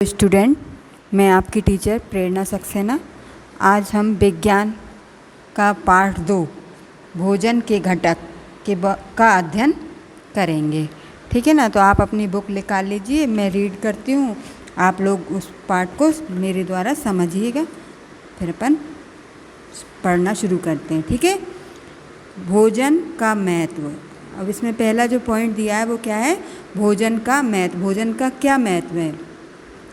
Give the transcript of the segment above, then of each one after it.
Student, मैं आपकी teacher प्रेरणा सक्सेना। आज हम विज्ञान का पाठ 2 भोजन के घटक का अध्ययन करेंगे। ठीक है ना। तो आप अपनी बुक निकाल लीजिए, मैं रीड करती हूँ, आप लोग उस पाठ को मेरे द्वारा समझिएगा, फिर अपन पढ़ना शुरू करते हैं। ठीक है। भोजन का महत्व। अब इसमें पहला जो पॉइंट दिया है वो क्या है? भोजन का महत्व। भोजन का क्या महत्व है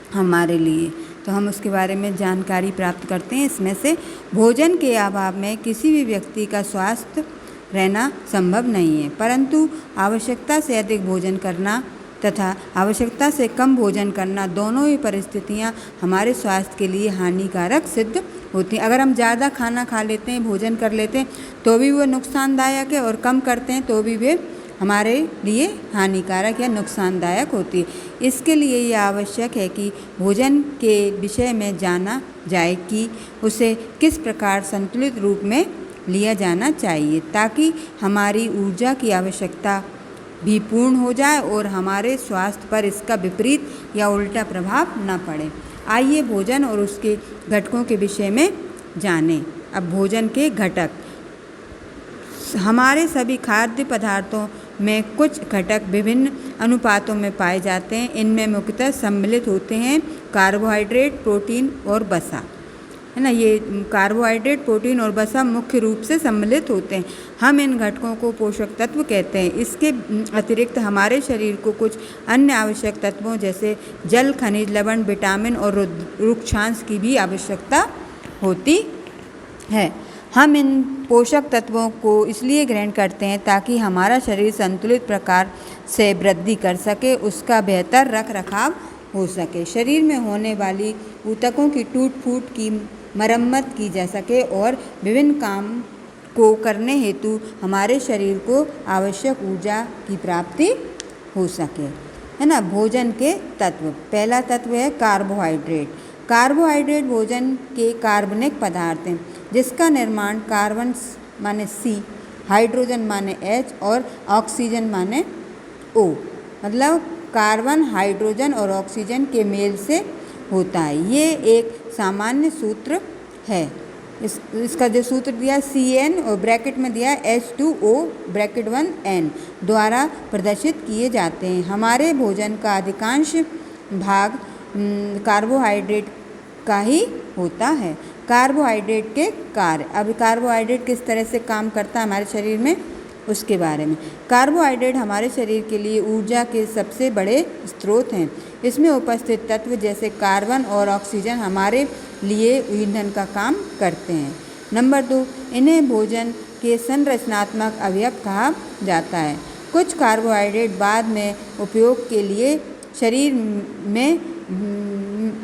हमारे लिए, तो हम उसके बारे में जानकारी प्राप्त करते हैं। इसमें से भोजन के अभाव में किसी भी व्यक्ति का स्वास्थ्य रहना संभव नहीं है, परंतु आवश्यकता से अधिक भोजन करना तथा आवश्यकता से कम भोजन करना, दोनों ही परिस्थितियां हमारे स्वास्थ्य के लिए हानिकारक सिद्ध होती हैं। अगर हम ज़्यादा खाना खा लेते हैं, भोजन कर लेते हैं, तो भी वो नुकसानदायक है, और कम करते हैं तो भी वे हमारे लिए हानिकारक या नुकसानदायक होती है। इसके लिए यह आवश्यक है कि भोजन के विषय में जाना जाए कि उसे किस प्रकार संतुलित रूप में लिया जाना चाहिए, ताकि हमारी ऊर्जा की आवश्यकता भी पूर्ण हो जाए और हमारे स्वास्थ्य पर इसका विपरीत या उल्टा प्रभाव न पड़े। आइए भोजन और उसके घटकों के विषय में जानें। अब भोजन के घटक। हमारे सभी खाद्य पदार्थों में कुछ घटक विभिन्न अनुपातों में पाए जाते हैं। इनमें मुख्यतः सम्मिलित होते हैं कार्बोहाइड्रेट, प्रोटीन और वसा, है ना। ये कार्बोहाइड्रेट, प्रोटीन और वसा मुख्य रूप से सम्मिलित होते हैं। हम इन घटकों को पोषक तत्व कहते हैं। इसके अतिरिक्त हमारे शरीर को कुछ अन्य आवश्यक तत्वों जैसे जल, खनिज, लवण, विटामिन और रुक्षांश की भी आवश्यकता होती है। हम इन पोषक तत्वों को इसलिए ग्रहण करते हैं ताकि हमारा शरीर संतुलित प्रकार से वृद्धि कर सके, उसका बेहतर रख रखाव हो सके, शरीर में होने वाली ऊतकों की टूट फूट की मरम्मत की जा सके और विभिन्न काम को करने हेतु हमारे शरीर को आवश्यक ऊर्जा की प्राप्ति हो सके, है ना। भोजन के तत्व। पहला तत्व है कार्बोहाइड्रेट। कार्बोहाइड्रेट भोजन के कार्बनिक पदार्थ हैं, जिसका निर्माण कार्बन माने C, हाइड्रोजन माने H और ऑक्सीजन माने O, मतलब कार्बन, हाइड्रोजन और ऑक्सीजन के मेल से होता है। ये एक सामान्य सूत्र है। इसका जो सूत्र दिया CN और ब्रैकेट में दिया H2O ब्रैकेट 1N द्वारा प्रदर्शित किए जाते हैं। हमारे भोजन का अधिकांश भाग कार्बोहाइड्रेट का ही होता है। कार्बोहाइड्रेट के कार्य। अब कार्बोहाइड्रेट किस तरह से काम करता है हमारे शरीर में, उसके बारे में। कार्बोहाइड्रेट हमारे शरीर के लिए ऊर्जा के सबसे बड़े स्रोत हैं। इसमें उपस्थित तत्व जैसे कार्बन और ऑक्सीजन हमारे लिए ईंधन का काम करते हैं। नंबर 2, इन्हें भोजन के संरचनात्मक अवयव कहा जाता है। कुछ कार्बोहाइड्रेट बाद में उपयोग के लिए शरीर में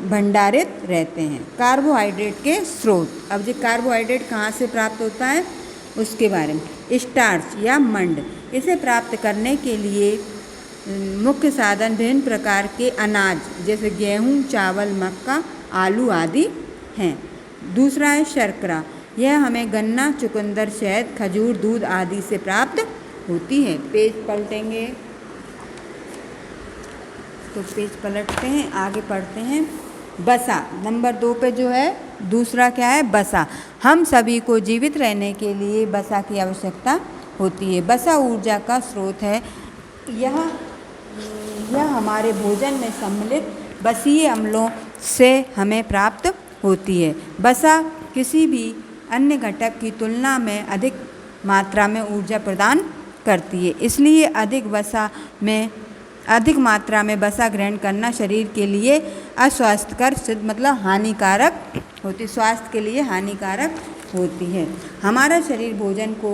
भंडारित रहते हैं। कार्बोहाइड्रेट के स्रोत। अब ये कार्बोहाइड्रेट कहाँ से प्राप्त होता है उसके बारे में। स्टार्च या मंड, इसे प्राप्त करने के लिए मुख्य साधन विभिन्न प्रकार के अनाज जैसे गेहूँ, चावल, मक्का, आलू आदि हैं। दूसरा है शर्करा। यह हमें गन्ना, चुकंदर, शहद, खजूर, दूध आदि से प्राप्त होती है। पेज पलटेंगे तो पेज पलटते हैं, आगे पढ़ते हैं। वसा। नंबर 2 पे जो है दूसरा क्या है? वसा। हम सभी को जीवित रहने के लिए वसा की आवश्यकता होती है। वसा ऊर्जा का स्रोत है। यह हमारे भोजन में सम्मिलित वसीय अम्लों से हमें प्राप्त होती है। वसा किसी भी अन्य घटक की तुलना में अधिक मात्रा में ऊर्जा प्रदान करती है, इसलिए अधिक मात्रा में वसा ग्रहण करना शरीर के लिए अस्वास्थ्यकर मतलब हानिकारक होती, स्वास्थ्य के लिए हानिकारक होती है। हमारा शरीर भोजन को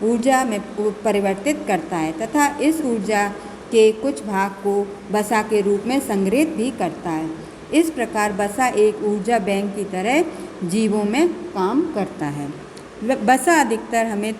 ऊर्जा में परिवर्तित करता है तथा इस ऊर्जा के कुछ भाग को वसा के रूप में संग्रहित भी करता है। इस प्रकार वसा एक ऊर्जा बैंक की तरह जीवों में काम करता है। वसा अधिकतर हमें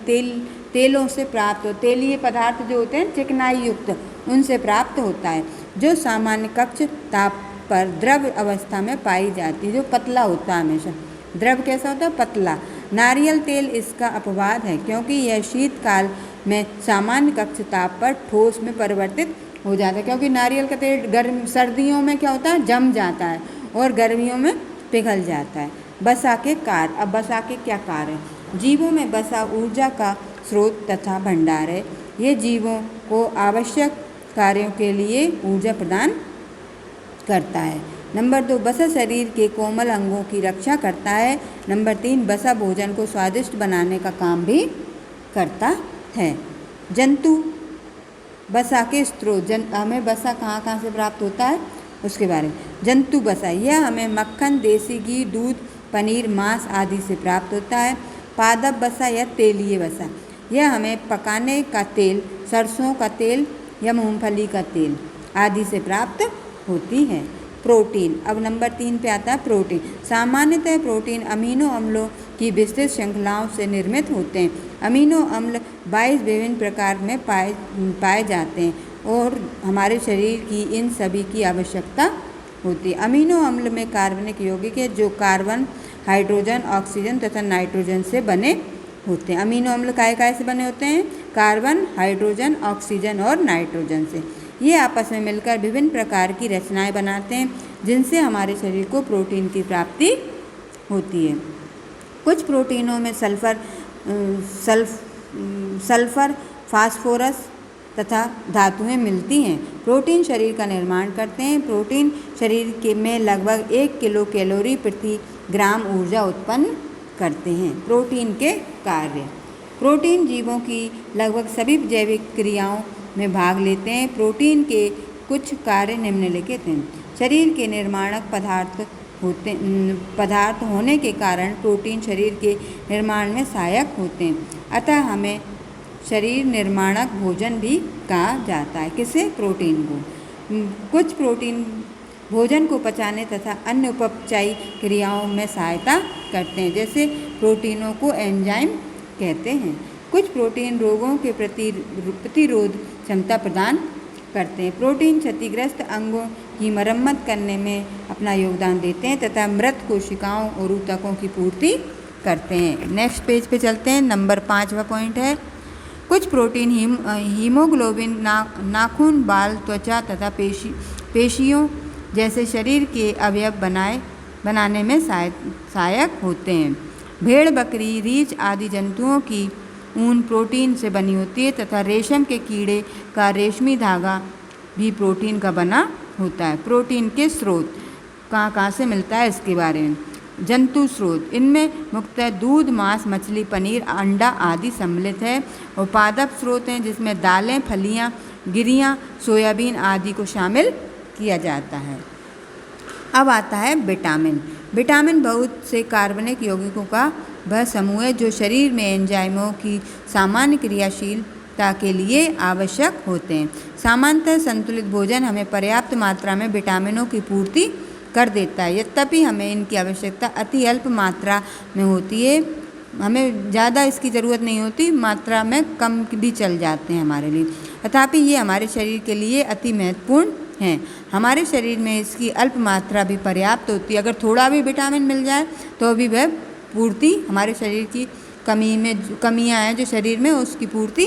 तेलों से प्राप्त हो, तेलीय पदार्थ जो होते हैं चिकनाई युक्त, उनसे प्राप्त होता है, जो सामान्य कक्ष ताप पर द्रव अवस्था में पाई जाती है, जो पतला होता है हमेशा। द्रव कैसा होता है? पतला। नारियल तेल इसका अपवाद है, क्योंकि यह शीतकाल में सामान्य कक्ष ताप पर ठोस में परिवर्तित हो जाता है, क्योंकि नारियल का तेल गर्म सर्दियों में क्या होता है, जम जाता है और गर्मियों में पिघल जाता है। वसा के कार्य। अब वसा के क्या कार्य हैं? जीवों में वसा ऊर्जा का स्रोत तथा भंडार है। ये जीवों को आवश्यक कार्यों के लिए ऊर्जा प्रदान करता है। नंबर 2, वसा शरीर के कोमल अंगों की रक्षा करता है। नंबर 3, वसा भोजन को स्वादिष्ट बनाने का काम भी करता है। जंतु वसा के स्रोत। हमें वसा कहाँ कहाँ से प्राप्त होता है उसके बारे में। जंतु वसा, यह हमें मक्खन, देसी घी, दूध, पनीर, मांस आदि से प्राप्त होता है। पादप वसा या तेलीय वसा, यह हमें पकाने का तेल, सरसों का तेल या मूंगफली का तेल आदि से प्राप्त होती है। प्रोटीन। अब नंबर 3 पे आता है प्रोटीन। सामान्यतः प्रोटीन अमीनो अम्लों की विस्तृत श्रृंखलाओं से निर्मित होते हैं। अमीनो अम्ल 22 विभिन्न प्रकार में पाए जाते हैं और हमारे शरीर की इन सभी की आवश्यकता होती है। अमीनो अम्ल में कार्बनिक यौगिक है जो कार्बन, हाइड्रोजन, ऑक्सीजन तथा नाइट्रोजन से बने होते हैं। अमीनो अम्ल काय से बने होते हैं? कार्बन, हाइड्रोजन, ऑक्सीजन और नाइट्रोजन से। ये आपस में मिलकर विभिन्न प्रकार की रचनाएं बनाते हैं जिनसे हमारे शरीर को प्रोटीन की प्राप्ति होती है। कुछ प्रोटीनों में सल्फर, फास्फोरस तथा धातुएं मिलती हैं। प्रोटीन शरीर का निर्माण करते हैं। प्रोटीन शरीर में लगभग 1 किलो कैलोरी प्रति ग्राम ऊर्जा उत्पन्न करते हैं। प्रोटीन के कार्य। प्रोटीन जीवों की लगभग सभी जैविक क्रियाओं में भाग लेते हैं। प्रोटीन के कुछ कार्य निम्नलिखित हैं। शरीर के निर्माणक पदार्थ होने के कारण प्रोटीन शरीर के निर्माण में सहायक होते हैं, अतः हमें शरीर निर्माणक भोजन भी कहा जाता है। किसे? प्रोटीन को। कुछ प्रोटीन भोजन को पचाने तथा अन्य उपचायी क्रियाओं में सहायता करते हैं, जैसे प्रोटीनों को एंजाइम कहते हैं। कुछ प्रोटीन रोगों के प्रतिरोध क्षमता प्रदान करते हैं। प्रोटीन क्षतिग्रस्त अंगों की मरम्मत करने में अपना योगदान देते हैं तथा मृत कोशिकाओं और ऊतकों की पूर्ति करते हैं। नेक्स्ट पेज पे चलते हैं। नंबर 5वां पॉइंट है, कुछ प्रोटीन हीमोग्लोबिन, नाखून, बाल, त्वचा तथा पेशियों जैसे शरीर के अवयव बनाने में सहायक होते हैं। भेड़, बकरी, रीछ आदि जंतुओं की ऊन प्रोटीन से बनी होती है तथा रेशम के कीड़े का रेशमी धागा भी प्रोटीन का बना होता है। प्रोटीन के स्रोत कहाँ से मिलता है इसके बारे में। जंतु स्रोत, इनमें मुख्यतः दूध, मांस, मछली, पनीर, अंडा आदि सम्मिलित है। और पादप स्रोत हैं जिसमें दालें, फलियां, गिरियां, सोयाबीन आदि को शामिल किया जाता है। अब आता है विटामिन। विटामिन बहुत से कार्बनिक यौगिकों का वह समूह है जो शरीर में एंजाइमों की सामान्य क्रियाशीलता के लिए आवश्यक होते हैं। सामान्यतः संतुलित भोजन हमें पर्याप्त मात्रा में विटामिनों की पूर्ति कर देता है, यद्यपि हमें इनकी आवश्यकता अति अल्प मात्रा में होती है। हमें ज़्यादा इसकी ज़रूरत नहीं होती, मात्रा में कम भी चल जाते हैं हमारे लिए, तथापि ये हमारे शरीर के लिए अति महत्वपूर्ण हैं। हमारे शरीर में इसकी अल्प मात्रा भी पर्याप्त होती है। अगर थोड़ा भी विटामिन मिल जाए तो भी वह पूर्ति हमारे शरीर की कमियां हैं जो शरीर में, उसकी पूर्ति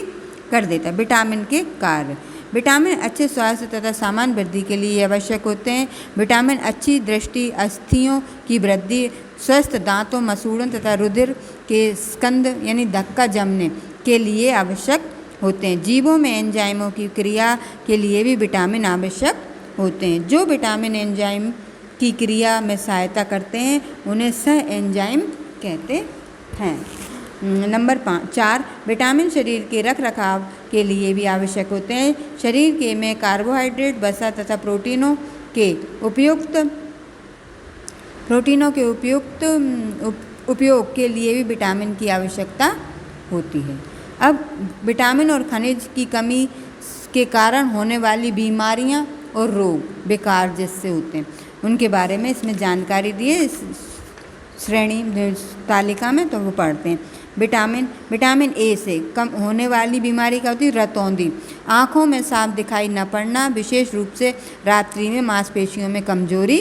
कर देता है। विटामिन के कार्य। विटामिन अच्छे स्वास्थ्य तथा सामान्य वृद्धि के लिए आवश्यक होते हैं। विटामिन अच्छी दृष्टि, अस्थियों की वृद्धि, स्वस्थ दांतों, मसूड़ों तथा रुधिर के स्कंद यानी धक्का जमने के लिए आवश्यक होते हैं। जीवों में एंजाइमों की क्रिया के लिए भी विटामिन आवश्यक होते हैं। जो विटामिन एंजाइम की क्रिया में सहायता करते हैं उन्हें सह एंजाइम कहते हैं। नंबर 4, विटामिन शरीर के रखरखाव के लिए भी आवश्यक होते हैं। शरीर के में कार्बोहाइड्रेट, वसा तथा प्रोटीनों के उपयुक्त उपयोग के लिए भी विटामिन की आवश्यकता होती है। अब विटामिन और खनिज की कमी के कारण होने वाली बीमारियां और रोग बेकार जिससे होते हैं उनके बारे में इसमें जानकारी दी है इस श्रेणी तालिका में, तो वो पढ़ते हैं। विटामिन ए से कम होने वाली बीमारी क्या होती है? रतौंधी, आँखों में साफ दिखाई न पड़ना, विशेष रूप से रात्रि में मांसपेशियों में कमजोरी,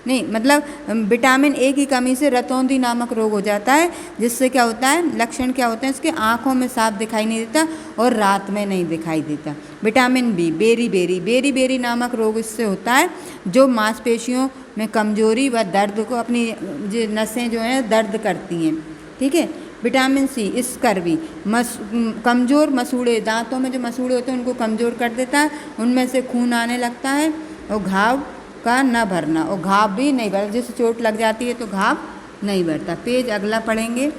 नहीं, मतलब विटामिन ए की कमी से रतौंधी नामक रोग हो जाता है, जिससे क्या होता है, लक्षण क्या होते हैं इसके, आँखों में साफ दिखाई नहीं देता और रात में नहीं दिखाई देता। विटामिन बी, बेरी नामक रोग इससे होता है, जो मांसपेशियों में कमजोरी व दर्द को, अपनी जो नसें जो हैं दर्द करती हैं, ठीक है। विटामिन सी, स्कर्वी, कमज़ोर मसूड़े, दांतों में जो मसूड़े होते हैं उनको कमज़ोर कर देता है, उनमें से खून आने लगता है, और घाव का न भरना, और घाव भी नहीं भरता, जैसे चोट लग जाती है तो घाव नहीं भरता। पेज अगला पढ़ेंगे।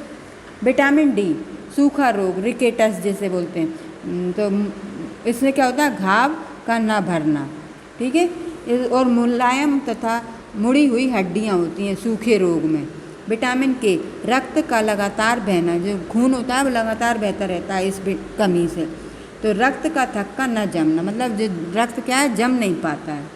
विटामिन डी, सूखा रोग, रिकेटस जैसे बोलते हैं, तो इसमें क्या होता है, घाव का न भरना, ठीक है। और मुलायम तथा मुड़ी हुई हड्डियाँ होती हैं सूखे रोग में। विटामिन के, रक्त का लगातार बहना, जो खून होता है वो लगातार बहता रहता है इस कमी से। तो रक्त का थक्का न जमना, मतलब जो रक्त क्या है, जम नहीं पाता है।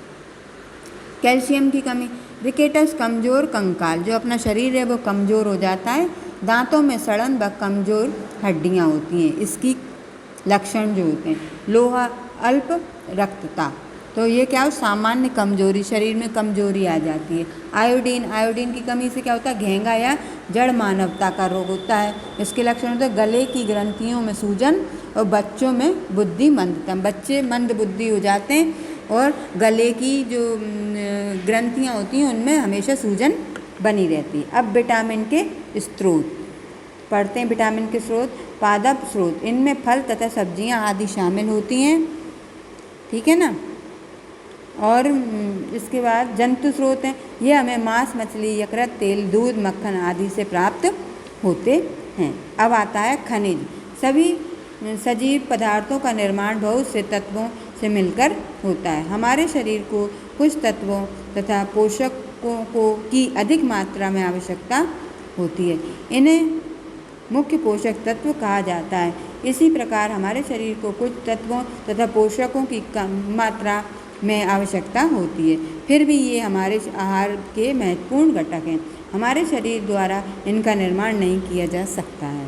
कैल्शियम की कमी, रिकेटस, कमज़ोर कंकाल, जो अपना शरीर है वो कमज़ोर हो जाता है, दांतों में सड़न व कमज़ोर हड्डियाँ होती हैं, इसकी लक्षण जो होते हैं। लोहा, अल्प रक्तता, तो ये क्या हो, सामान्य कमजोरी, शरीर में कमजोरी आ जाती है। आयोडीन की कमी से क्या होता है, घेंगा या जड़ मानवता का रोग होता है। इसके लक्षण होते हैं गले की ग्रंथियों में सूजन और बच्चों में बुद्धि मंदता, बच्चे मंद बुद्धि हो जाते हैं और गले की जो ग्रंथियाँ होती हैं उनमें हमेशा सूजन बनी रहती है। अब विटामिन के स्रोत पढ़ते हैं। विटामिन के स्रोत, पादप स्रोत, इनमें फल तथा सब्जियां आदि शामिल होती हैं, ठीक है ना। और इसके बाद जंतु स्रोत हैं, ये हमें मांस, मछली, यकृत, तेल, दूध, मक्खन आदि से प्राप्त होते हैं। अब आता है खनिज। सभी सजीव पदार्थों का निर्माण बहुत से तत्वों से मिलकर होता है। हमारे शरीर को कुछ तत्वों तथा पोषकों की अधिक मात्रा में आवश्यकता होती है, इन्हें मुख्य पोषक तत्व कहा जाता है। इसी प्रकार हमारे शरीर को कुछ तत्वों तथा पोषकों की कम मात्रा में आवश्यकता होती है, फिर भी ये हमारे आहार के महत्वपूर्ण घटक हैं। हमारे शरीर द्वारा इनका निर्माण नहीं किया जा सकता है।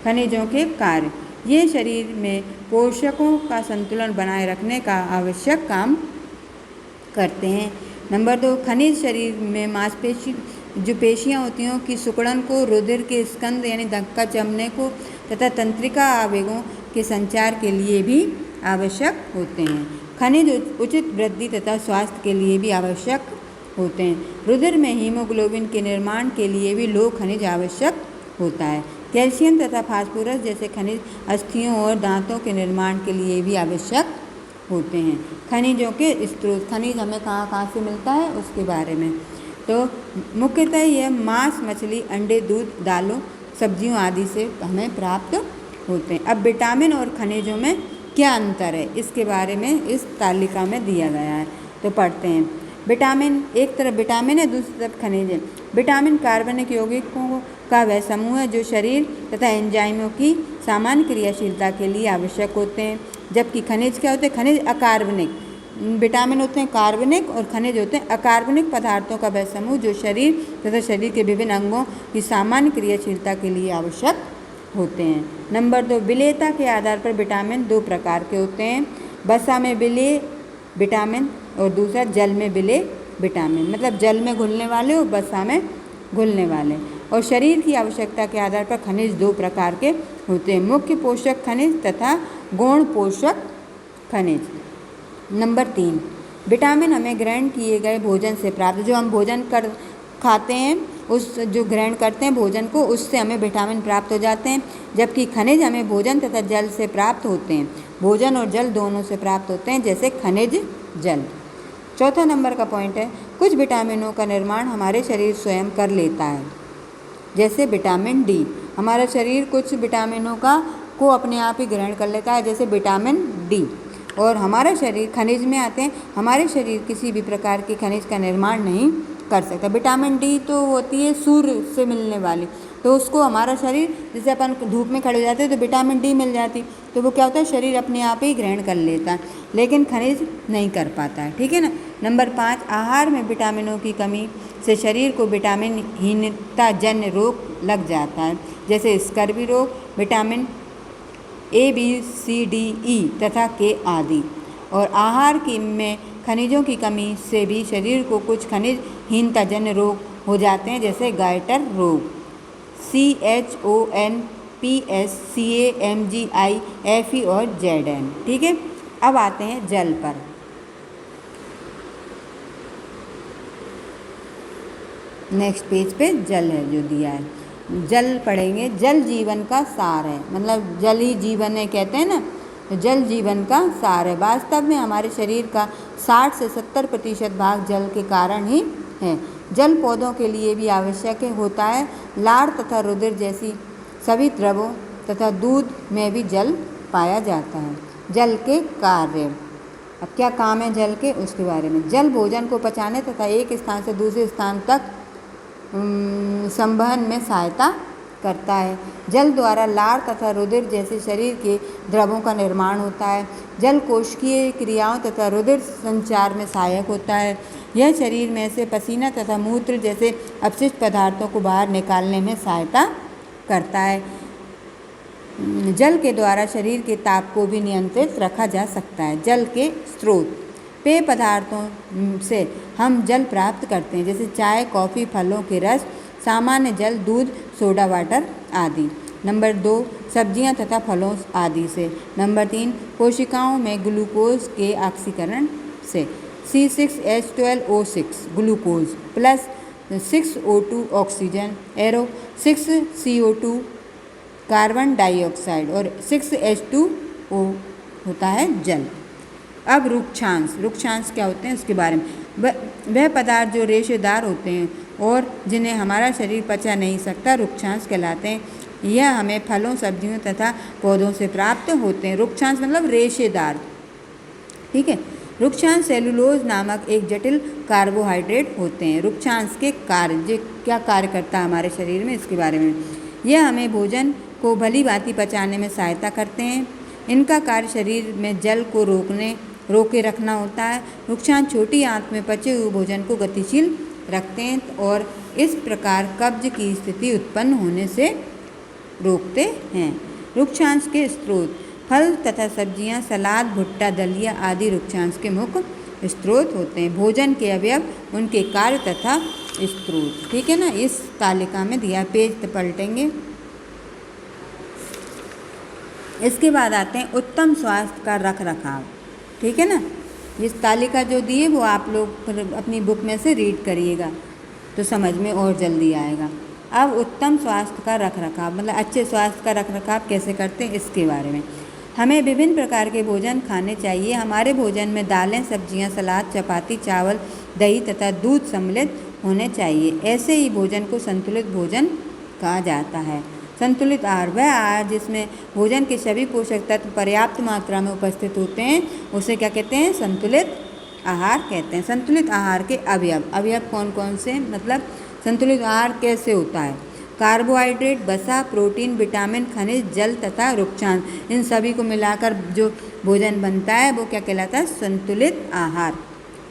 खनिजों के कार्य, ये शरीर में पोषकों का संतुलन बनाए रखने का आवश्यक काम करते हैं। नंबर 2, खनिज शरीर में मांसपेशी, जो पेशियाँ होती हैं कि सिकुड़न को, रुधिर के स्कंद यानी धक्का जमने को तथा तंत्रिका आवेगों के संचार के लिए भी आवश्यक होते हैं। खनिज उचित वृद्धि तथा स्वास्थ्य के लिए भी आवश्यक होते हैं। रुधिर में हीमोग्लोबिन के निर्माण के लिए भी लौह खनिज आवश्यक होता है। कैल्शियम तथा फास्फोरस जैसे खनिज अस्थियों और दांतों के निर्माण के लिए भी आवश्यक होते हैं। खनिजों के स्रोत, खनिज हमें कहाँ कहाँ से मिलता है उसके बारे में, तो मुख्यतः यह मांस, मछली, अंडे, दूध, दालों, सब्जियों आदि से हमें प्राप्त होते हैं। अब विटामिन और खनिजों में क्या अंतर है इसके बारे में इस तालिका में दिया गया है, तो पढ़ते हैं। विटामिन, एक तरफ विटामिन है, दूसरी तरफ खनिज है। विटामिन कार्बनिक यौगिकों का वह समूह है जो शरीर तथा एंजाइमों की सामान्य क्रियाशीलता के लिए आवश्यक होते हैं, जबकि खनिज क्या होते हैं, खनिज अकार्बनिक। विटामिन होते हैं कार्बनिक और खनिज होते हैं अकार्बनिक पदार्थों का वह समूह जो शरीर तथा शरीर के विभिन्न अंगों की सामान्य क्रियाशीलता के लिए आवश्यक होते हैं। नंबर 2, विलेयता के आधार पर विटामिन 2 प्रकार के होते हैं। वसा में विलेय विटामिन और दूसरा जल में विलेय विटामिन, मतलब जल में घुलने वाले और वसा में घुलने वाले। और शरीर की आवश्यकता के आधार पर खनिज 2 प्रकार के होते हैं, मुख्य पोषक खनिज तथा गौण पोषक खनिज। नंबर 3, विटामिन हमें ग्रहण किए गए भोजन से प्राप्त, जो हम भोजन खाते हैं उस जो ग्रहण करते हैं भोजन को, उससे हमें विटामिन प्राप्त हो जाते हैं, जबकि खनिज हमें भोजन तथा जल से प्राप्त होते हैं। भोजन और जल दोनों से प्राप्त होते हैं, जैसे खनिज जल। चौथा नंबर का पॉइंट है, कुछ विटामिनों का निर्माण हमारे शरीर स्वयं कर लेता है, जैसे विटामिन डी। हमारा शरीर कुछ विटामिनों को अपने आप ही ग्रहण कर लेता है, जैसे विटामिन डी। और हमारा शरीर खनिज में आते हैं, हमारे शरीर किसी भी प्रकार के खनिज का निर्माण नहीं कर सकता। विटामिन डी तो होती है सूर्य से मिलने वाली, तो उसको हमारा शरीर, जैसे अपन धूप में खड़े हो जाते हैं तो विटामिन डी मिल जाती, तो वो क्या होता है, शरीर अपने आप ही ग्रहण कर लेता है, लेकिन खनिज नहीं कर पाता है, ठीक है ना। नंबर 5, आहार में विटामिनों की कमी से शरीर को विटामिन हीनता जन्य रोग लग जाता है, जैसे स्कर्वी रोग, vitamin A, B, C, D, E तथा K आदि। और आहार की में खनिजों की कमी से भी शरीर को कुछ खनिजहीनताजन्य रोग हो जाते हैं, जैसे गाइटर रोग, CHONPS, CAMGI, FE और ZN। ठीक है, अब आते हैं जल पर। नेक्स्ट पेज पे जल है जो दिया है, जल पढ़ेंगे। जल जीवन का सार है, मतलब जल ही जीवन है कहते हैं ना, तो जल जीवन का सार है। वास्तव में हमारे शरीर का 60 से 70% भाग जल के कारण ही है। जल पौधों के लिए भी आवश्यक होता है। लार तथा रुधिर जैसी सभी द्रवों तथा दूध में भी जल पाया जाता है। जल के कार्य, अब क्या काम है जल के, उसके बारे में। जल भोजन को पचाने तथा एक स्थान से दूसरे स्थान तक संवहन में सहायता करता है। जल द्वारा लार तथा रुधिर जैसे शरीर के द्रवों का निर्माण होता है। जल कोशिकीय क्रियाओं तथा रुधिर संचार में सहायक होता है। यह शरीर में से पसीना तथा मूत्र जैसे अपशिष्ट पदार्थों को बाहर निकालने में सहायता करता है। जल के द्वारा शरीर के ताप को भी नियंत्रित रखा जा सकता है। जल के स्रोत, पेय पदार्थों से हम जल प्राप्त करते हैं, जैसे चाय, कॉफ़ी, फलों के रस, सामान्य जल, दूध, सोडा वाटर आदि। नंबर 2, सब्जियां तथा फलों आदि से। नंबर 3, कोशिकाओं में ग्लूकोज के ऑक्सीकरण से। C6H12O6 glucose plus 6O2 oxygen, arrow 6CO2 carbon dioxide और 6H2O होता है जल। अब रुक्षांश, रुक्षांश क्या होते हैं उसके बारे में। वह पदार्थ जो रेशेदार होते हैं और जिन्हें हमारा शरीर पचा नहीं सकता रुक्षांश कहलाते हैं। यह हमें फलों, सब्जियों तथा पौधों से प्राप्त होते हैं। रुक्षांश मतलब रेशेदार। ठीक है, रुक्षांश सेलुलोज नामक एक जटिल कार्बोहाइड्रेट होते हैं। रुक्षांश के कार्य, क्या कार्य करता है हमारे शरीर में, इसके बारे में। यह हमें भोजन को भली भांति पचाने में सहायता करते हैं। इनका कार्य शरीर में जल को रोके रखना होता है। रुक्षांश छोटी आंत में पचे हुए भोजन को गतिशील रखते हैं और इस प्रकार कब्ज की स्थिति उत्पन्न होने से रोकते हैं। रुक्षांश के स्रोत, फल तथा सब्जियां, सलाद, भुट्टा, दलिया आदि रुक्षांश के मुख्य स्रोत होते हैं। भोजन के अवयव, उनके कार्य तथा स्रोत। ठीक है ना, इस तालिका में दिया, पेज पलटेंगे। इसके बाद आते हैं उत्तम स्वास्थ्य का रख रखाव। ठीक है ना, इस तालिका जो दी है वो आप लोग अपनी बुक में से रीड करिएगा तो समझ में और जल्दी आएगा। अब उत्तम स्वास्थ्य का रख रखाव, मतलब अच्छे स्वास्थ्य का रख रखाव कैसे करते हैं इसके बारे में। हमें विभिन्न प्रकार के भोजन खाने चाहिए। हमारे भोजन में दालें, सब्जियां, सलाद, चपाती, चावल, दही तथा दूध सम्मिलित होने चाहिए। ऐसे ही भोजन को संतुलित भोजन कहा जाता है। संतुलित आहार वह आहार जिसमें भोजन के सभी पोषक तत्व पर्याप्त मात्रा में उपस्थित होते हैं, उसे क्या कहते हैं, संतुलित आहार कहते हैं। संतुलित आहार के अवयव, अवयव कौन कौन से, मतलब संतुलित आहार कैसे होता है। कार्बोहाइड्रेट, वसा, प्रोटीन, विटामिन, खनिज, जल तथा रुक्षांश, इन सभी को मिलाकर जो भोजन बनता है वो क्या कहलाता है, संतुलित आहार।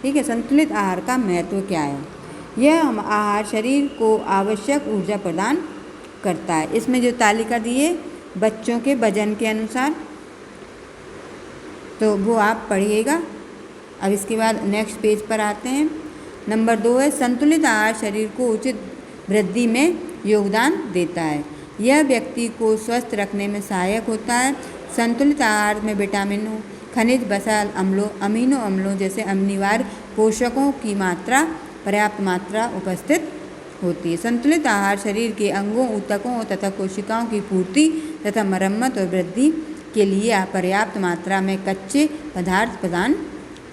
ठीक है, संतुलित आहार का महत्व क्या है। यह आहार शरीर को आवश्यक ऊर्जा प्रदान करता है। इसमें जो तालिका दी है बच्चों के वजन के अनुसार, तो वो आप पढ़िएगा। अब इसके बाद नेक्स्ट पेज पर आते हैं। नंबर 2 है संतुलित आहार शरीर को उचित वृद्धि में योगदान देता है। यह व्यक्ति को स्वस्थ रखने में सहायक होता है। संतुलित आहार में विटामिनों, खनिज, वसा, अम्लों, अमीनो अम्लों जैसे अनिवार्य पोषकों की मात्रा, पर्याप्त मात्रा उपस्थित होती है। संतुलित आहार शरीर के अंगों, ऊतकों तथा कोशिकाओं की पूर्ति तथा मरम्मत और वृद्धि के लिए पर्याप्त मात्रा में कच्चे पदार्थ प्रदान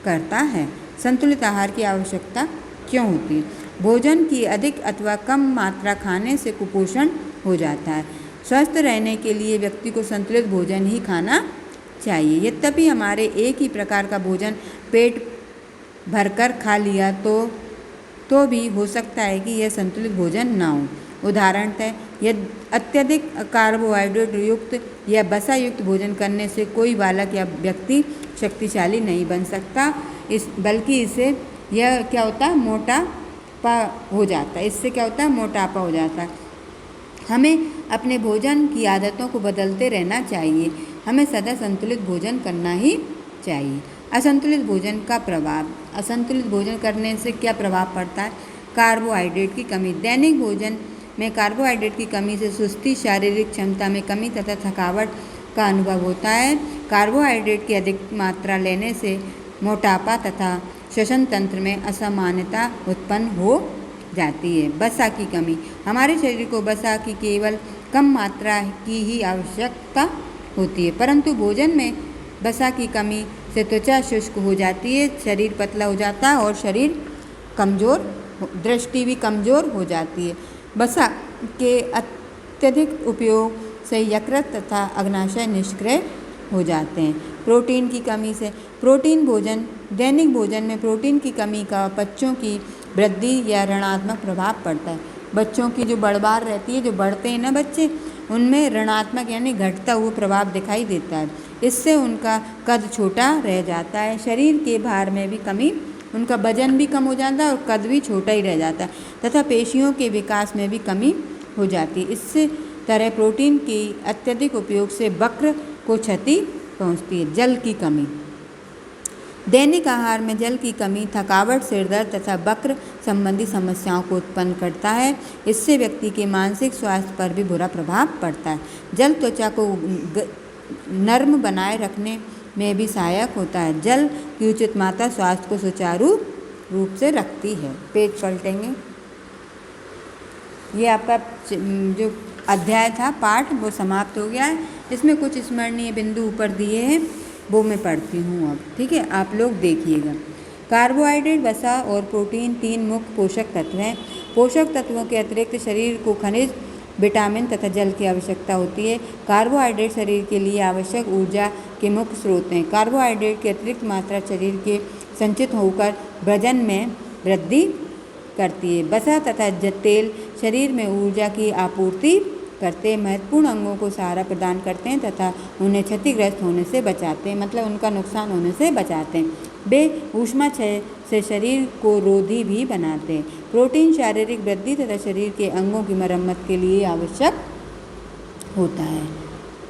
करता है। संतुलित आहार की आवश्यकता क्यों होती है। भोजन की अधिक अथवा कम मात्रा खाने से कुपोषण हो जाता है। स्वस्थ रहने के लिए व्यक्ति को संतुलित भोजन ही खाना चाहिए। यद्यपि हमारे एक ही प्रकार का भोजन पेट भरकर खा लिया तो भी हो सकता है कि यह संतुलित भोजन ना हो। उदाहरणतः यदि अत्यधिक कार्बोहाइड्रेट युक्त या वसा युक्त भोजन करने से कोई बालक या व्यक्ति शक्तिशाली नहीं बन सकता, बल्कि इससे यह क्या होता है, मोटापा हो जाता है। इससे क्या होता है, मोटापा हो जाता है। हमें अपने भोजन की आदतों को बदलते रहना चाहिए। हमें सदा संतुलित भोजन करना ही चाहिए। असंतुलित भोजन का प्रभाव। असंतुलित भोजन करने से क्या प्रभाव पड़ता है? कार्बोहाइड्रेट की कमी। दैनिक भोजन में कार्बोहाइड्रेट की कमी से सुस्ती, शारीरिक क्षमता में कमी तथा थकावट का अनुभव होता है। कार्बोहाइड्रेट की अधिक मात्रा लेने से मोटापा तथा श्वसन तंत्र में असामान्यता उत्पन्न हो जाती है। वसा की कमी। हमारे शरीर को वसा की केवल कम मात्रा की ही आवश्यकता होती है, परंतु भोजन में वसा की कमी से त्वचा शुष्क हो जाती है, शरीर पतला हो जाता है और शरीर कमज़ोर, दृष्टि भी कमज़ोर हो जाती है। वसा के अत्यधिक उपयोग से यकृत तथा अग्नाशय निष्क्रिय हो जाते हैं। प्रोटीन की कमी से। प्रोटीन भोजन। दैनिक भोजन में प्रोटीन की कमी का बच्चों की वृद्धि या ऋणात्मक प्रभाव पड़ता है। बच्चों की जो बढ़वार रहती है, जो बढ़ते हैं ना बच्चे, उनमें ऋणात्मक यानी घटता हुआ प्रभाव दिखाई देता है। इससे उनका कद छोटा रह जाता है, शरीर के भार में भी कमी, उनका वजन भी कम हो जाता है और कद भी छोटा ही रह जाता है तथा पेशियों के विकास में भी कमी हो जाती है। इससे तरह प्रोटीन की अत्यधिक उपयोग से वक्र को क्षति पहुंचती है। जल की कमी। दैनिक आहार में जल की कमी थकावट, सिरदर्द तथा वक्र संबंधी समस्याओं को उत्पन्न करता है। इससे व्यक्ति के मानसिक स्वास्थ्य पर भी बुरा प्रभाव पड़ता है। जल त्वचा को नर्म बनाए रखने में भी सहायक होता है। जल की उचित मात्रा स्वास्थ्य को सुचारू रूप से रखती है। पेज पलटेंगे। ये आपका जो अध्याय था, पाठ, वो समाप्त हो गया है। इसमें कुछ स्मरणीय बिंदु ऊपर दिए हैं, वो मैं पढ़ती हूँ अब, ठीक है, आप लोग देखिएगा। कार्बोहाइड्रेट, वसा और प्रोटीन 3 मुख्य पोषक तत्व हैं। पोषक तत्वों के अतिरिक्त शरीर को खनिज, विटामिन तथा जल की आवश्यकता होती है। कार्बोहाइड्रेट शरीर के लिए आवश्यक ऊर्जा के मुख्य स्रोत हैं। कार्बोहाइड्रेट की अतिरिक्त मात्रा शरीर के संचित होकर वजन में वृद्धि करती है। वसा तथा तेल शरीर में ऊर्जा की आपूर्ति करते महत्वपूर्ण अंगों को सहारा प्रदान करते हैं तथा उन्हें क्षतिग्रस्त होने से बचाते हैं, मतलब उनका नुकसान होने से बचाते हैं। वे ऊष्माक्षय से शरीर को रोधी भी बनाते हैं। प्रोटीन शारीरिक वृद्धि तथा शरीर के अंगों की मरम्मत के लिए आवश्यक होता है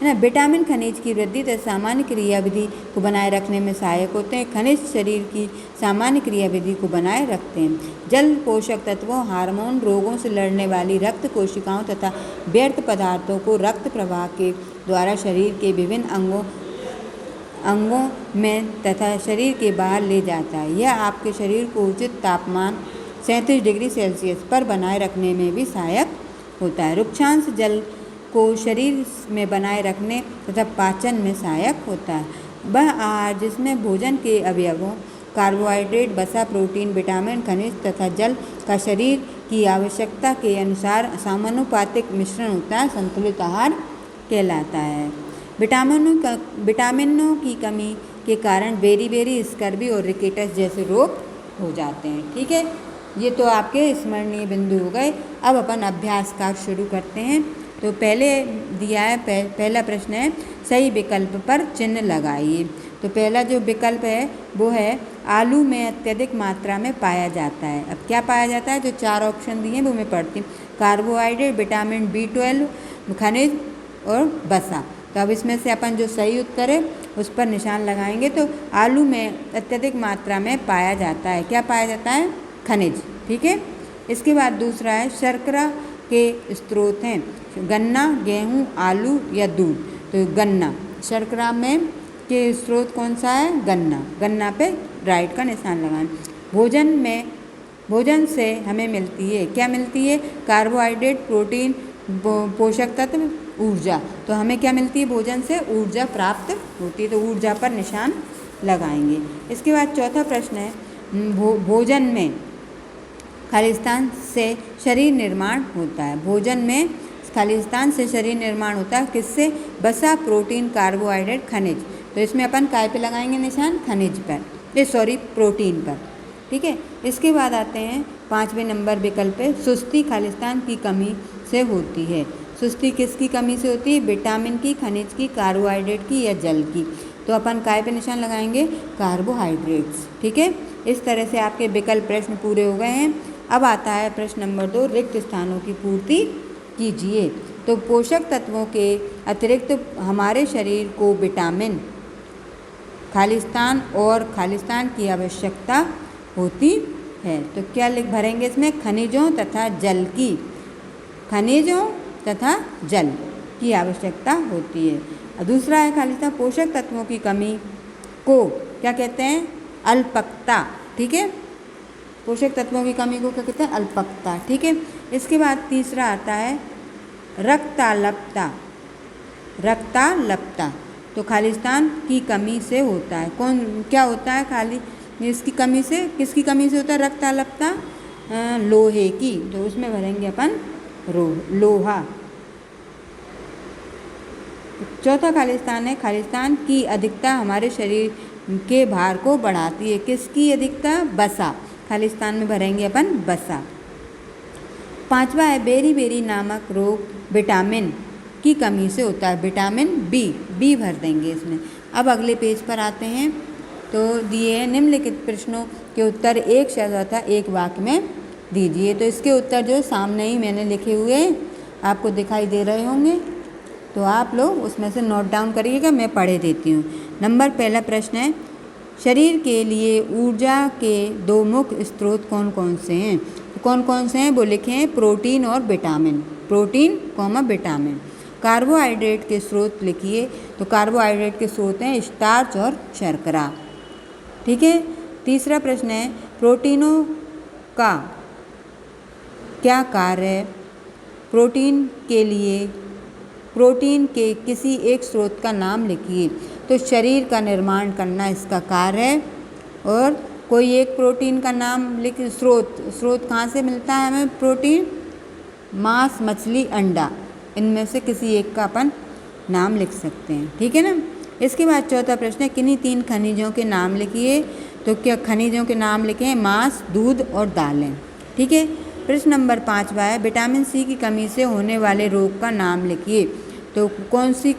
ना। विटामिन खनिज की वृद्धि तथा सामान्य क्रियाविधि को बनाए रखने में सहायक होते हैं। खनिज शरीर की सामान्य क्रियाविधि को बनाए रखते हैं। जल पोषक तत्वों, हार्मोन, रोगों से लड़ने वाली रक्त कोशिकाओं तथा व्यर्थ पदार्थों को रक्त प्रवाह के द्वारा शरीर के विभिन्न अंगों में तथा शरीर के बाहर ले जाता है। यह आपके शरीर को उचित तापमान 37 डिग्री सेल्सियस पर बनाए रखने में भी सहायक होता है। रुक्षांश जल को शरीर में बनाए रखने तथा पाचन में सहायक होता है। वह आहार जिसमें भोजन के अवयवों कार्बोहाइड्रेट, वसा, प्रोटीन, विटामिन, खनिज तथा जल का शरीर की आवश्यकता के अनुसार समानुपातिक मिश्रण होता है, संतुलित आहार कहलाता है। विटामिनों की कमी के कारण बेरी, स्कर्वी और रिकेटस जैसे रोग हो जाते हैं। ठीक है, ये तो आपके स्मरणीय बिंदु हो गए। अब अपन अभ्यास का शुरू करते हैं। तो पहले दिया है, पहला प्रश्न है सही विकल्प पर चिन्ह लगाइए। तो पहला जो विकल्प है वो है आलू में अत्यधिक मात्रा में पाया जाता है। अब क्या पाया जाता है, जो 4 ऑप्शन दिए हैं वो मैं पढ़ती हूँ। कार्बोहाइड्रेट, विटामिन B12, खनिज और वसा। तो अब इसमें से अपन जो सही उत्तर है उस पर निशान लगाएंगे। तो आलू में अत्यधिक मात्रा में पाया जाता है, क्या पाया जाता है, खनिज। ठीक है, इसके बाद दूसरा है शर्करा के स्रोत हैं गन्ना, गेहूँ, आलू या दूध। तो गन्ना, शर्करा में के स्रोत कौन सा है, गन्ना। गन्ना पे राइट का निशान लगाएं। भोजन से हमें मिलती है, क्या मिलती है, कार्बोहाइड्रेट, प्रोटीन, पोषक तत्व, ऊर्जा। तो हमें क्या मिलती है, भोजन से ऊर्जा प्राप्त होती है, तो ऊर्जा पर निशान लगाएंगे। इसके बाद चौथा प्रश्न है भोजन में खालिस्तान से शरीर निर्माण होता है। भोजन में खालिस्तान से शरीर निर्माण होता है, किससे, वसा, प्रोटीन, कार्बोहाइड्रेट, खनिज। तो इसमें अपन काय पे लगाएंगे निशान, खनिज पर, प्रोटीन पर। ठीक है, इसके बाद आते हैं 5वें नंबर विकल्प पे, सुस्ती खालिस्तान की कमी से होती है। सुस्ती किसकी कमी से होती है, विटामिन की, खनिज की, कार्बोहाइड्रेट की या जल की। तो अपन काय पे निशान लगाएंगे, कार्बोहाइड्रेट्स। ठीक है, इस तरह से आपके विकल्प प्रश्न पूरे हो गए हैं। अब आता है प्रश्न नंबर 2, रिक्त स्थानों की पूर्ति कीजिए। तो पोषक तत्वों के अतिरिक्त हमारे शरीर को विटामिन खालिस्तान और खालिस्तान की आवश्यकता होती है। तो क्या लिख भरेंगे इसमें? खनिजों तथा जल की, खनिजों तथा जल की आवश्यकता होती है। और दूसरा है खालिस्तान, पोषक तत्वों की कमी को क्या कहते हैं? अल्पकता। ठीक है, पोषक तत्वों की कमी को क्या कहते हैं? अल्पकता। ठीक है, इसके बाद तीसरा आता है रक्ताल्पता। रक्ताल्पता तो खालिस्तान की कमी से होता है। कौन क्या होता है? खाली इसकी कमी से, किसकी कमी से होता है रक्ताल्पता? लोहे की। तो उसमें भरेंगे अपन लोहा। चौथा खालिस्तान है, खालिस्तान की अधिकता हमारे शरीर के भार को बढ़ाती है। किसकी अधिकता? बसा। खालिस्तान में भरेंगे अपन बसा। पांचवा है बेरी नामक रोग विटामिन की कमी से होता है। विटामिन बी भर देंगे इसमें। अब अगले पेज पर आते हैं। तो दिए हैं निम्नलिखित प्रश्नों के उत्तर एक शब्द तथा एक वाक्य में दीजिए। तो इसके उत्तर जो सामने ही मैंने लिखे हुए आपको दिखाई दे रहे होंगे, तो आप लोग उसमें से नोट डाउन करिएगा, मैं पढ़े देती हूँ। पहला प्रश्न है, शरीर के लिए ऊर्जा के दो मुख्य स्रोत कौन कौन से हैं? कौन कौन से हैं वो लिखे हैं, प्रोटीन और vitamin. Protein comma vitamin. Carbohydrate के स्रोत लिखिए। तो कार्बोहाइड्रेट के स्रोत हैं स्टार्च और शर्करा। ठीक है, तीसरा प्रश्न है, प्रोटीनों का क्या कार्य है? प्रोटीन के लिए प्रोटीन के किसी एक स्रोत का नाम लिखिए। तो शरीर का निर्माण करना इसका कार्य है। और कोई एक प्रोटीन का नाम लिख। स्रोत कहाँ से मिलता है हमें प्रोटीन? मांस, मछली, अंडा, इनमें से किसी एक का अपन नाम लिख सकते हैं। ठीक है ना। इसके बाद चौथा प्रश्न है, किन्हीं 3 खनिजों के नाम लिखिए। तो क्या खनिजों के नाम लिखे हैं? मांस, दूध और दालें। ठीक है। प्रश्न नंबर 5वां है, विटामिन सी की कमी से होने वाले रोग का नाम लिखिए। तो कौन सी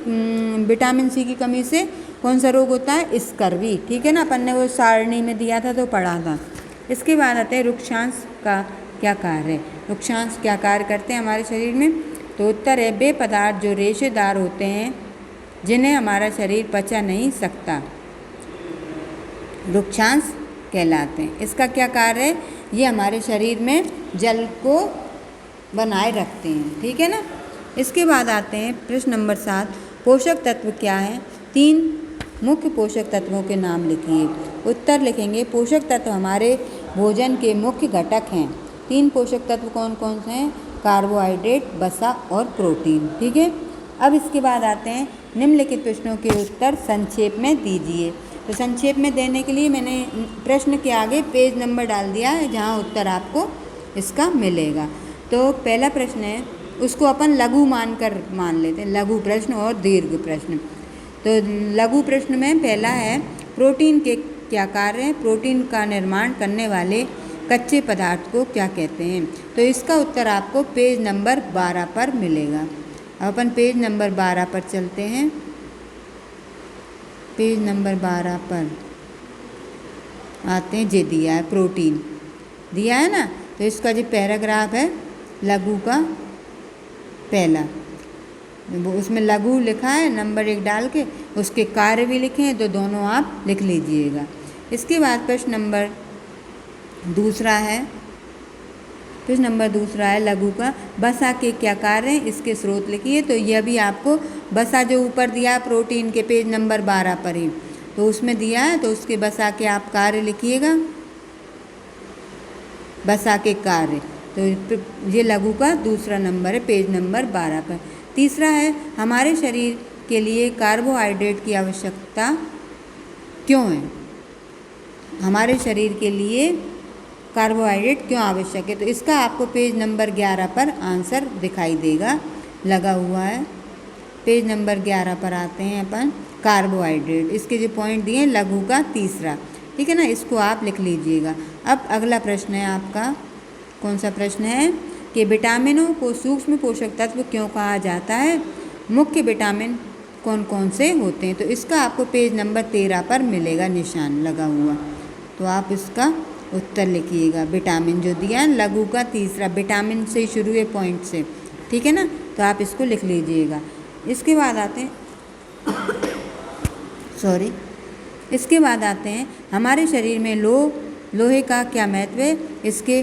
विटामिन सी की कमी से कौन सा रोग होता है? स्कर्वी। ठीक है ना, अपन ने वो सारणी में दिया था तो पढ़ा था। इसके बाद आते हैं रुक्षांश का क्या कार्य है? रुक्षांश क्या कार्य करते हैं हमारे शरीर में? तो उत्तर है, वे पदार्थ जो रेशेदार होते हैं जिन्हें हमारा शरीर पचा नहीं सकता, रुक्षांश कहलाते हैं। इसका क्या कार्य है? ये हमारे शरीर में जल को बनाए रखते हैं। ठीक है ना। इसके बाद आते हैं प्रश्न नंबर 7, पोषक तत्व क्या हैं? 3 मुख्य पोषक तत्वों के नाम लिखिए। उत्तर लिखेंगे, पोषक तत्व हमारे भोजन के मुख्य घटक हैं। 3 पोषक तत्व कौन कौन से हैं? कार्बोहाइड्रेट, वसा और प्रोटीन। ठीक है। अब इसके बाद आते हैं, निम्नलिखित प्रश्नों के उत्तर संक्षेप में दीजिए। तो संक्षेप में देने के लिए मैंने प्रश्न के आगे पेज नंबर डाल दिया है जहाँ उत्तर आपको इसका मिलेगा। तो पहला प्रश्न है, उसको अपन लघु मान लेते हैं, लघु प्रश्न और दीर्घ प्रश्न। तो लघु प्रश्न में पहला है, प्रोटीन के क्या कार्य हैं? प्रोटीन का निर्माण करने वाले कच्चे पदार्थ को क्या कहते हैं? तो इसका उत्तर आपको पेज नंबर 12 पर मिलेगा। अब अपन पेज नंबर 12 पर चलते हैं। पेज नंबर 12 पर आते हैं, जे दिया है प्रोटीन दिया है ना। तो इसका जो पैराग्राफ है लघु का पहला, उसमें लघु लिखा है नंबर 1 डाल के, उसके कार्य भी लिखे हैं, तो दोनों आप लिख लीजिएगा। इसके बाद प्रश्न नंबर दूसरा है लघु का, वसा के क्या कार्य हैं? इसके स्रोत लिखिए। तो यह भी आपको वसा जो ऊपर दिया प्रोटीन के पेज नंबर 12 पर ही, तो उसमें दिया है, तो उसके वसा के आप कार्य लिखिएगा, वसा के कार्य। तो ये लघु का दूसरा नंबर है पेज नंबर 12 पर। तीसरा है, हमारे शरीर के लिए कार्बोहाइड्रेट की आवश्यकता क्यों है? हमारे शरीर के लिए कार्बोहाइड्रेट क्यों आवश्यक है? तो इसका आपको पेज नंबर 11 पर आंसर दिखाई देगा, लगा हुआ है। पेज नंबर 11 पर आते हैं अपन, कार्बोहाइड्रेट, इसके जो पॉइंट दिए लघु का तीसरा। ठीक है ना, इसको आप लिख लीजिएगा। अब अगला प्रश्न है आपका, कौन सा प्रश्न है कि विटामिनों को सूक्ष्म पोषक तत्व क्यों कहा जाता है? मुख्य विटामिन कौन कौन से होते हैं? तो इसका आपको पेज नंबर 13 पर मिलेगा निशान लगा हुआ, तो आप इसका उत्तर लिखिएगा। विटामिन जो दिया है लघु का तीसरा, विटामिन से शुरू है पॉइंट से। ठीक है ना, तो आप इसको लिख लीजिएगा। इसके बाद आते हैं इसके बाद आते हैं हमारे शरीर में लोहे का क्या महत्व है, इसके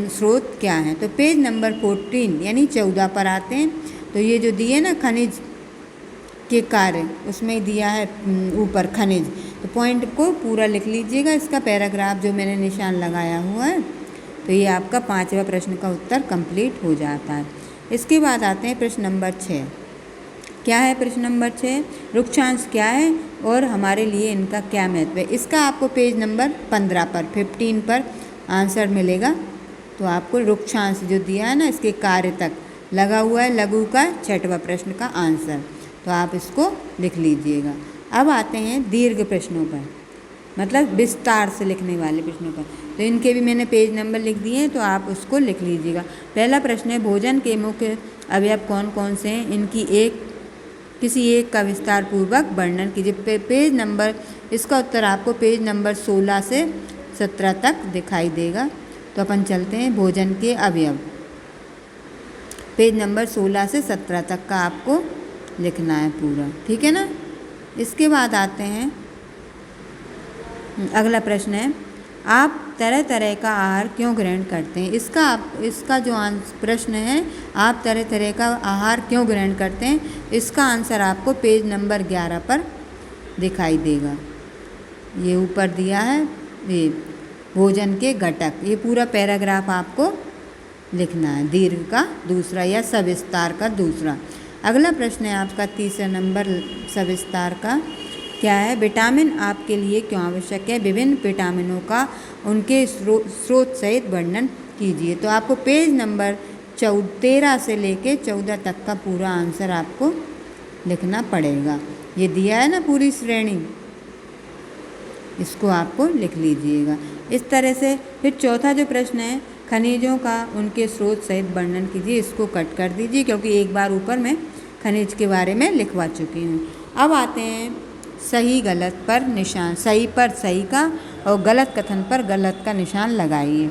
स्रोत क्या हैं। तो पेज नंबर 14 यानी 14 पर आते हैं। तो ये जो दिए ना खनिज के कार्य, उसमें दिया है ऊपर खनिज, तो पॉइंट को पूरा लिख लीजिएगा, इसका पैराग्राफ जो मैंने निशान लगाया हुआ है। तो ये आपका 5वां प्रश्न का उत्तर कंप्लीट हो जाता है। इसके बाद आते हैं प्रश्न नंबर 6। क्या है प्रश्न नंबर 6? रुक्षांश क्या है और हमारे लिए इनका क्या महत्व है। इसका आपको पेज नंबर 15 पर 15 पर आंसर मिलेगा। तो आपको रुक्षांश जो दिया है ना, इसके कार्य तक लगा हुआ है लघु का 6वां प्रश्न का आंसर, तो आप इसको लिख लीजिएगा। अब आते हैं दीर्घ प्रश्नों पर, मतलब विस्तार से लिखने वाले प्रश्नों पर। तो इनके भी मैंने पेज नंबर लिख दिए हैं, तो आप उसको लिख लीजिएगा। पहला प्रश्न है भोजन के मुख्य अवयव कौन कौन से हैं, इनकी किसी एक का विस्तार पूर्वक वर्णन कीजिए। पेज नंबर, इसका उत्तर आपको पेज नंबर 16 से 17 तक दिखाई देगा। तो अपन चलते हैं भोजन के अवयव, पेज नंबर 16 से 17 तक का आपको लिखना है पूरा, ठीक है ना। इसके बाद आते हैं अगला प्रश्न है, आप तरह तरह का आहार क्यों ग्रहण करते हैं। इसका जो प्रश्न है, आप तरह तरह का आहार क्यों ग्रहण करते हैं, इसका आंसर आपको पेज नंबर 11 पर दिखाई देगा। ये ऊपर दिया है ये भोजन के घटक, ये पूरा पैराग्राफ आपको लिखना है, दीर्घ का दूसरा या सविस्तार का दूसरा। अगला प्रश्न है आपका 3 नंबर सविस्तार का। क्या है, विटामिन आपके लिए क्यों आवश्यक है, विभिन्न विटामिनों का उनके स्रोत सहित वर्णन कीजिए। तो आपको पेज नंबर 13 से लेके 14 तक का पूरा आंसर आपको लिखना पड़ेगा। ये दिया है ना पूरी श्रेणी, इसको आपको लिख लीजिएगा इस तरह से। फिर चौथा जो प्रश्न है, खनिजों का उनके स्रोत सहित वर्णन कीजिए, इसको कट कर दीजिए क्योंकि एक बार ऊपर मैं खनिज के बारे में लिखवा चुकी हूँ। अब आते हैं सही गलत पर निशान, सही पर सही का और गलत कथन पर गलत का निशान लगाइए।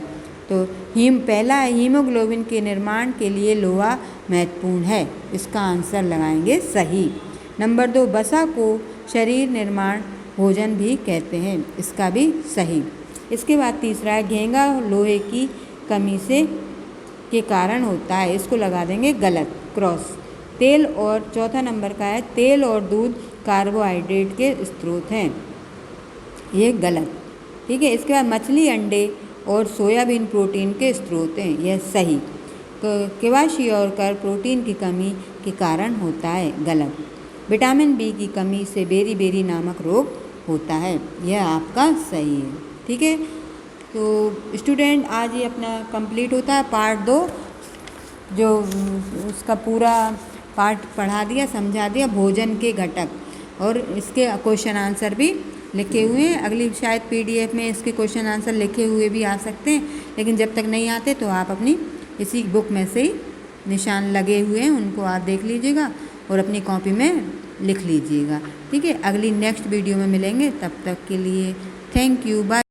तो पहला है हीमोग्लोबिन के निर्माण के लिए लोहा महत्वपूर्ण है, इसका आंसर लगाएंगे सही। नंबर 2, वसा को शरीर निर्माण भोजन भी कहते हैं, इसका भी सही। इसके बाद तीसरा है घेंगा लोहे की कमी के कारण होता है, इसको लगा देंगे गलत, क्रॉस। तेल और चौथा नंबर का है तेल और दूध कार्बोहाइड्रेट के स्रोत हैं, ये गलत, ठीक है। इसके बाद मछली अंडे और सोयाबीन प्रोटीन के स्रोत हैं, यह सही। तो क्वाशियोरकर प्रोटीन की कमी के कारण होता है, गलत। विटामिन बी की कमी से बेरी नामक रोग होता है, यह आपका सही है, ठीक है। तो स्टूडेंट आज ये अपना कंप्लीट होता है पार्ट 2, जो उसका पूरा पार्ट पढ़ा दिया, समझा दिया, भोजन के घटक, और इसके क्वेश्चन आंसर भी लिखे हुए हैं। अगली शायद PDF में इसके क्वेश्चन आंसर लिखे हुए भी आ सकते हैं, लेकिन जब तक नहीं आते तो आप अपनी इसी बुक में से ही निशान लगे हुए हैं उनको आप देख लीजिएगा और अपनी कॉपी में लिख लीजिएगा, ठीक है। अगली नेक्स्ट वीडियो में मिलेंगे, तब तक के लिए थैंक यू, बाय।